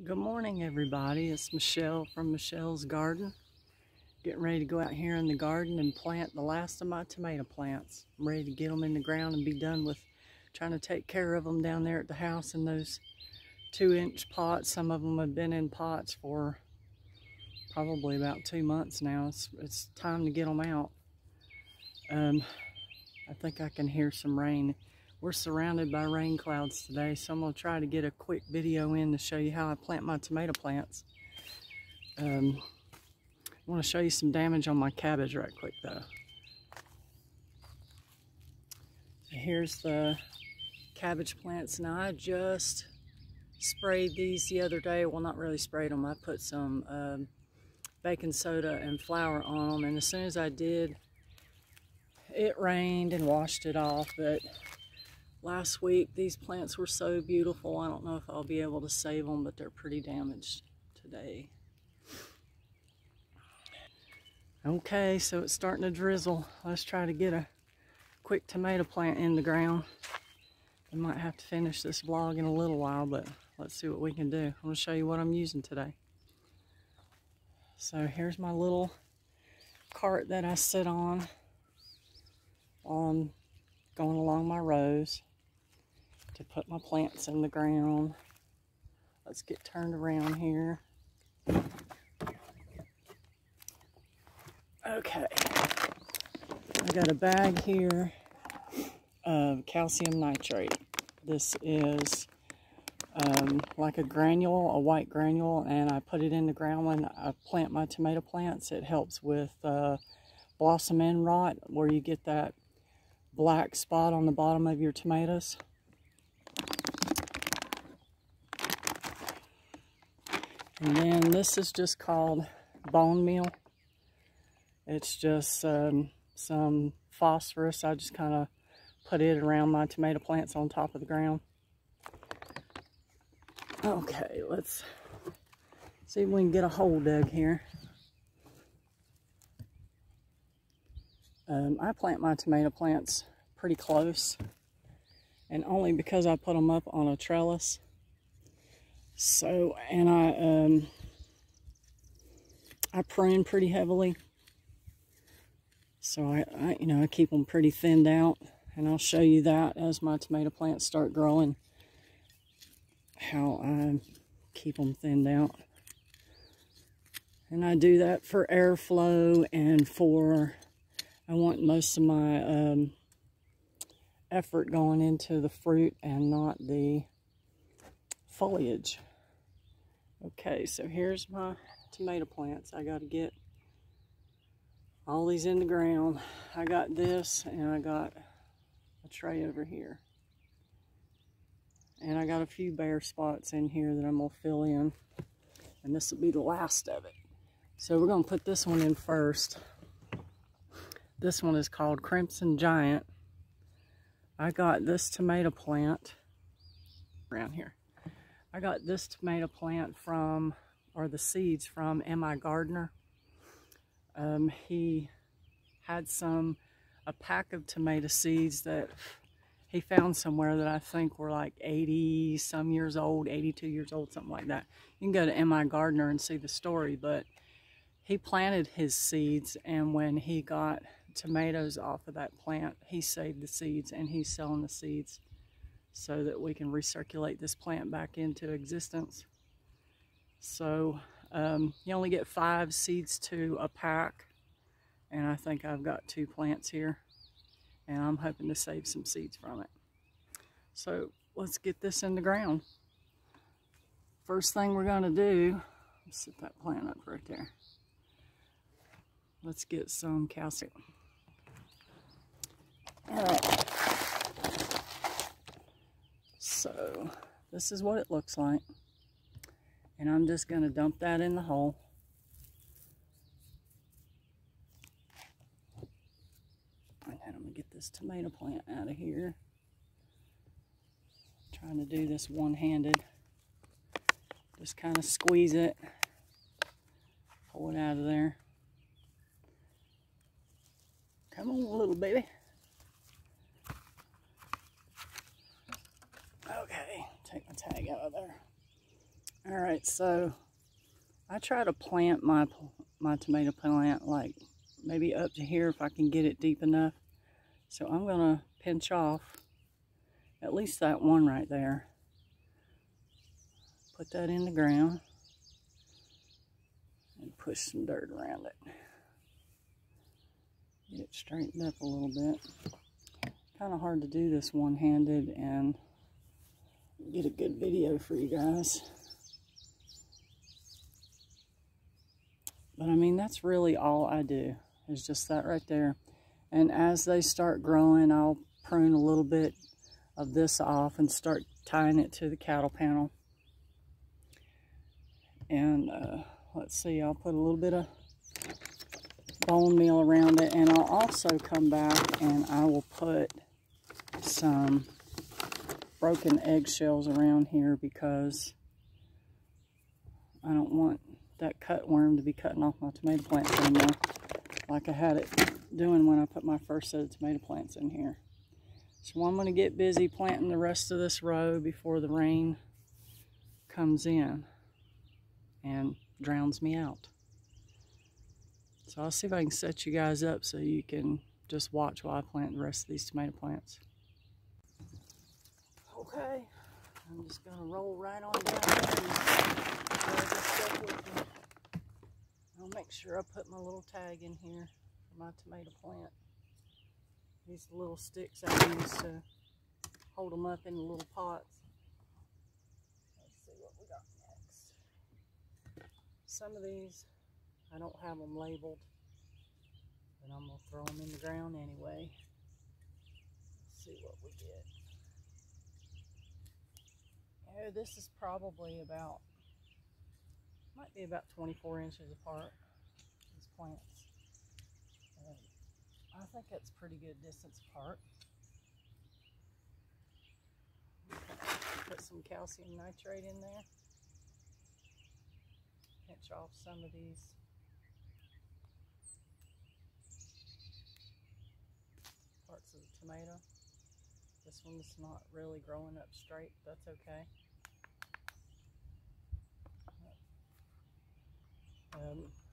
Good morning, everybody. It's Michelle from Michelle's Garden. Getting ready to go out here in the garden and plant the last of my tomato plants. I'm ready to get them in the ground and be done with trying to take care of them down there at the house in those 2-inch pots. Some of them have been in pots for probably about 2 months now. It's time to get them out. I think I can hear some rain. We're surrounded by rain clouds today, so I'm going to try to get a quick video in to show you how I plant my tomato plants. I want to show you some damage on my cabbage right quick though. So here's the cabbage plants. Now I just sprayed these the other day. Well, not really sprayed them. I put some baking soda and flour on them, and as soon as I did, it rained and washed it off. But last week, these plants were so beautiful. I don't know if I'll be able to save them, but they're pretty damaged today. Okay, so it's starting to drizzle. Let's try to get a quick tomato plant in the ground. I might have to finish this vlog in a little while, but let's see what we can do. I'm going to show you what I'm using today. So here's my little cart that I sit on going along my rows to put my plants in the ground. Let's get turned around here. Okay, I got a bag here of calcium nitrate. This is like a granule, a white granule, and I put it in the ground when I plant my tomato plants. It helps with blossom end rot, where you get that black spot on the bottom of your tomatoes. And then this is just called bone meal. It's just some phosphorus. I just kind of put it around my tomato plants on top of the ground. Okay, let's see if we can get a hole dug here. I plant my tomato plants pretty close, and only because I put them up on a trellis. So, and I prune pretty heavily. So I keep them pretty thinned out, and I'll show you that as my tomato plants start growing, how I keep them thinned out. And I do that for airflow and for, I want most of my effort going into the fruit and not the foliage. Okay, so here's my tomato plants. I got to get all these in the ground. I got this, and I got a tray over here. And I got a few bare spots in here that I'm going to fill in. And this will be the last of it. So we're going to put this one in first. This one is called Crimson Giant. I got this tomato plant around here. I got this tomato plant from, or the seeds from M.I. Gardner. He had a pack of tomato seeds that he found somewhere that I think were like 80 some years old, 82 years old, something like that. You can go to M.I. Gardner and see the story, but he planted his seeds, and when he got tomatoes off of that plant, he saved the seeds, and he's selling the seeds so that we can recirculate this plant back into existence. So you only get 5 seeds to a pack, and I think I've got 2 plants here, and I'm hoping to save some seeds from it. So let's get this in the ground. First thing we're going to do, let's set that plant up right there. Let's get some calcium. All right. So this is what it looks like. And I'm just going to dump that in the hole. And then I'm going to get this tomato plant out of here. I'm trying to do this one-handed. Just kind of squeeze it. Pull it out of there. Come on, little baby. Okay, take my tag out of there. All right, so I try to plant my tomato plant like maybe up to here if I can get it deep enough. So I'm gonna pinch off at least that one right there. Put that in the ground and push some dirt around it. Get it straightened up a little bit. Kind of hard to do this one-handed and get a good video for you guys. But I mean, that's really all I do, is just that right there. And as they start growing, I'll prune a little bit of this off and start tying it to the cattle panel. And let's see, I'll put a little bit of bone meal around it, and I'll also come back and I will put some broken eggshells around here because I don't want that cutworm to be cutting off my tomato plants anymore, like I had it doing when I put my first set of tomato plants in here. So I'm going to get busy planting the rest of this row before the rain comes in and drowns me out. So I'll see if I can set you guys up so you can just watch while I plant the rest of these tomato plants. Okay, I'm just going to roll right on down there and drag this stuff with me. I'll make sure I put my little tag in here for my tomato plant. These little sticks I use to hold them up in the little pots. Let's see what we got next. Some of these, I don't have them labeled, but I'm going to throw them in the ground anyway. Let's see what we get. Oh, this is probably about, might be about 24 inches apart, these plants. I think that's pretty good distance apart. Put some calcium nitrate in there. Pinch off some of these parts of the tomato. This one's not really growing up straight, but that's okay.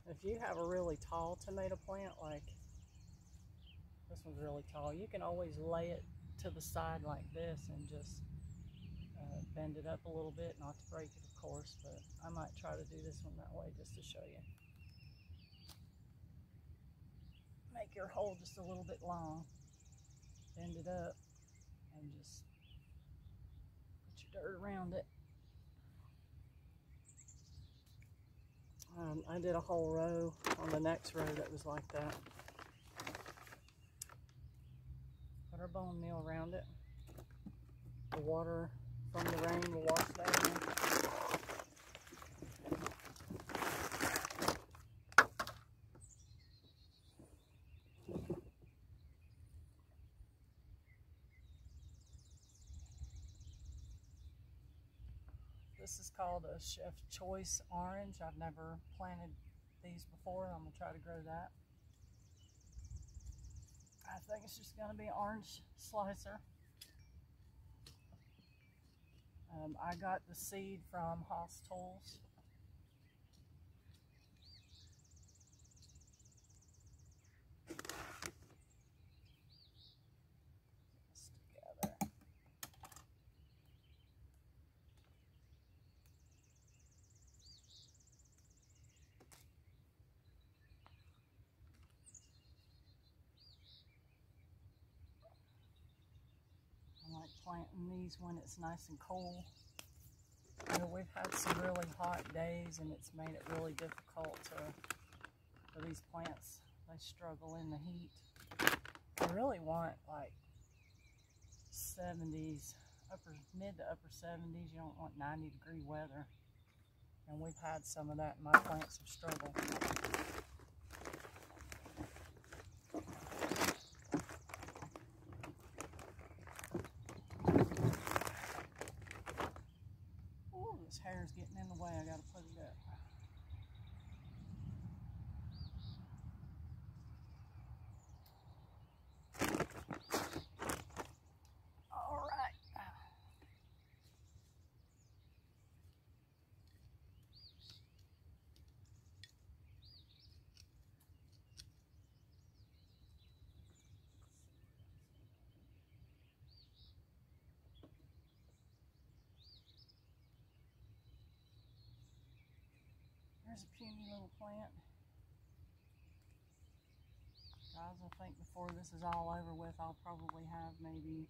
If you have a really tall tomato plant, like this one's really tall, you can always lay it to the side like this and just bend it up a little bit, not to break it of course, but I might try to do this one that way just to show you. Make your hole just a little bit long, bend it up, and just put your dirt around it. I did a whole row on the next row that was like that. Put our bone meal around it. The water from the rain will wash that in. This is called a Chef Choice Orange. I've never planted these before. I'm going to try to grow that. I think it's just going to be an orange slicer. I got the seed from Haas Tools. This together. I like planting these when it's nice and cool. You know, we've had some really hot days and it's made it really difficult for these plants. They struggle in the heat. I really want like 70s, mid to upper 70s. You don't want 90-degree weather. And we've had some of that and my plants have struggled. This hair's getting in the way. I gotta put it up. All right. Here's a puny little plant. Guys, I think before this is all over with, I'll probably have maybe,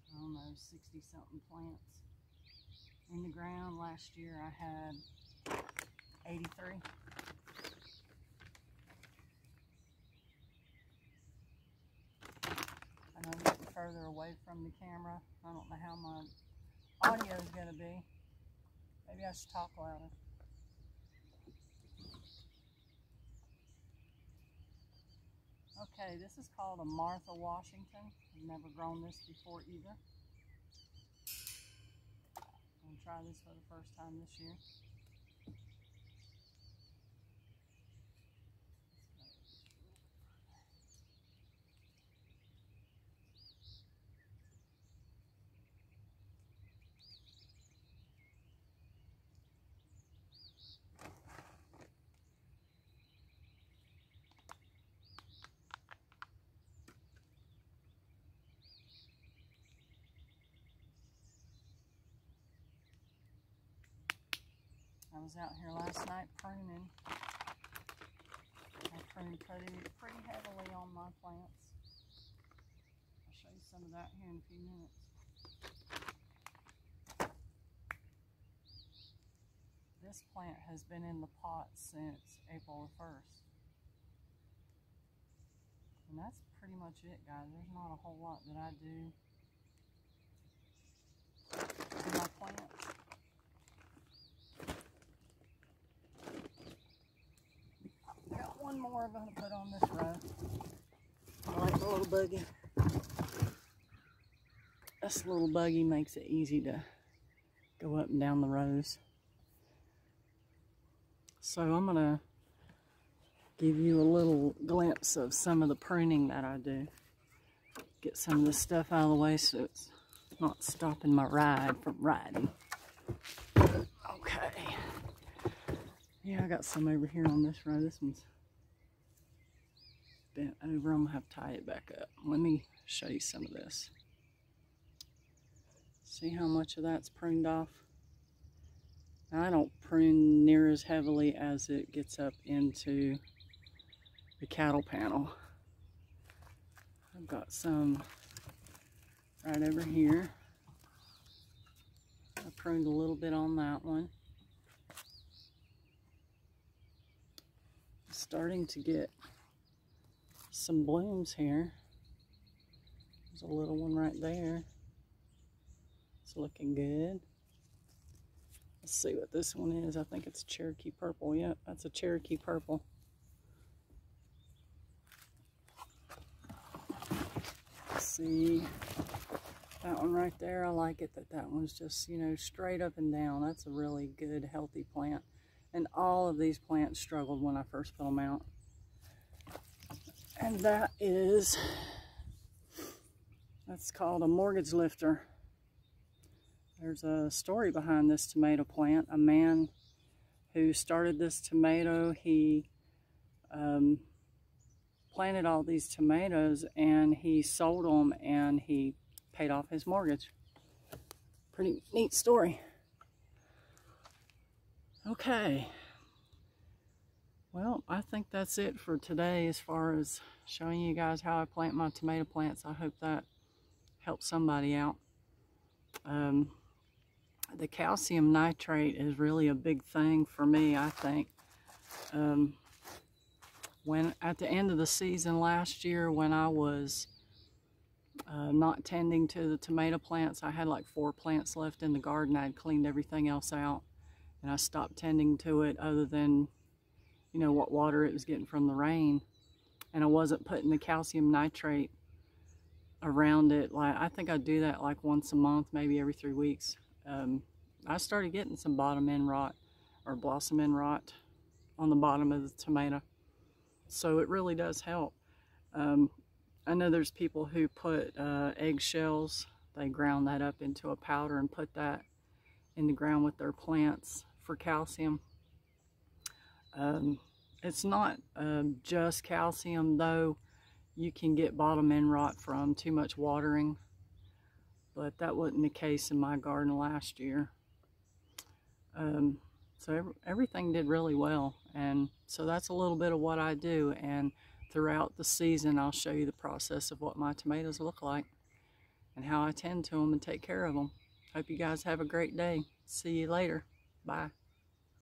I don't know, 60 something plants in the ground. Last year I had 83. And I'm getting further away from the camera. I don't know how my audio is going to be. Maybe I should talk louder. Okay, this is called a Martha Washington. I've never grown this before either. I'm going to try this for the first time this year. I was out here last night pruning. I pruned pretty heavily on my plants. I'll show you some of that here in a few minutes. This plant has been in the pot since April the 1st. And that's pretty much it, guys. There's not a whole lot that I do to my plants. One more I'm going to put on this row. I like the little buggy. This little buggy makes it easy to go up and down the rows. So I'm going to give you a little glimpse of some of the pruning that I do. Get some of this stuff out of the way so it's not stopping my ride from riding. Okay. Yeah, I got some over here on this row. This one's bent over. I'm gonna have to tie it back up. Let me show you some of this. See how much of that's pruned off? Now, I don't prune near as heavily as it gets up into the cattle panel. I've got some right over here. I pruned a little bit on that one. Starting to get some blooms here. There's a little one right there. It's looking good. Let's see what this one is. I think it's Cherokee purple. Yep, that's a Cherokee purple. Let's see. That one right there, I like it that one's just, you know, straight up and down. That's a really good, healthy plant. And all of these plants struggled when I first put them out. And that's called a mortgage lifter. There's a story behind this tomato plant. A man who started this tomato, he planted all these tomatoes and he sold them and he paid off his mortgage. Pretty neat story. Okay. Well, I think that's it for today as far as showing you guys how I plant my tomato plants. I hope that helps somebody out. The calcium nitrate is really a big thing for me, I think. When at the end of the season last year, when I was not tending to the tomato plants, I had like 4 plants left in the garden. I had cleaned everything else out and I stopped tending to it other than, you know, what water it was getting from the rain. And I wasn't putting the calcium nitrate around it. Like, I think I do that like once a month, maybe every 3 weeks. I started getting some bottom end rot or blossom end rot on the bottom of the tomato. So it really does help. I know there's people who put eggshells, they ground that up into a powder and put that in the ground with their plants for calcium. It's not just calcium though. You can get bottom end rot from too much watering, but that wasn't the case in my garden last year. So everything did really well. And so that's a little bit of what I do. And throughout the season, I'll show you the process of what my tomatoes look like and how I tend to them and take care of them. Hope you guys have a great day. See you later. Bye.